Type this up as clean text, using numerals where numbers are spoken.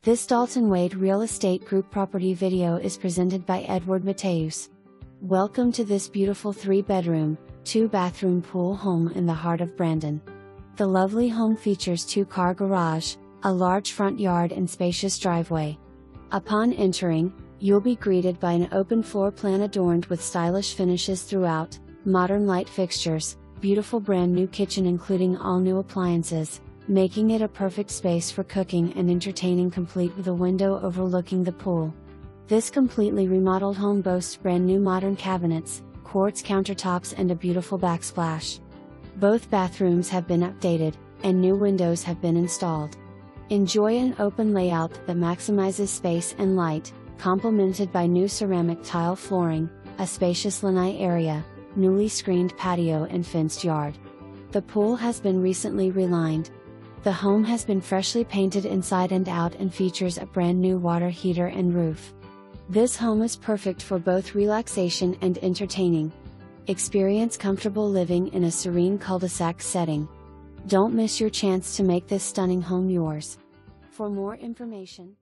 This Dalton Wade Real Estate Group property video is presented by Edward Mateus. Welcome to this beautiful 3-bedroom, 2-bathroom pool home in the heart of Brandon. The lovely home features 2-car garage, a large front yard and spacious driveway. Upon entering, you'll be greeted by an open floor plan adorned with stylish finishes throughout, modern light fixtures, beautiful brand new kitchen including all new appliances, making it a perfect space for cooking and entertaining, complete with a window overlooking the pool. This completely remodeled home boasts brand new modern cabinets, quartz countertops and a beautiful backsplash. Both bathrooms have been updated, and new windows have been installed. Enjoy an open layout that maximizes space and light, complemented by new ceramic tile flooring, a spacious lanai area, newly screened patio and fenced yard. The pool has been recently relined. The home has been freshly painted inside and out and features a brand new water heater and roof. This home is perfect for both relaxation and entertaining. Experience comfortable living in a serene cul-de-sac setting. Don't miss your chance to make this stunning home yours. For more information,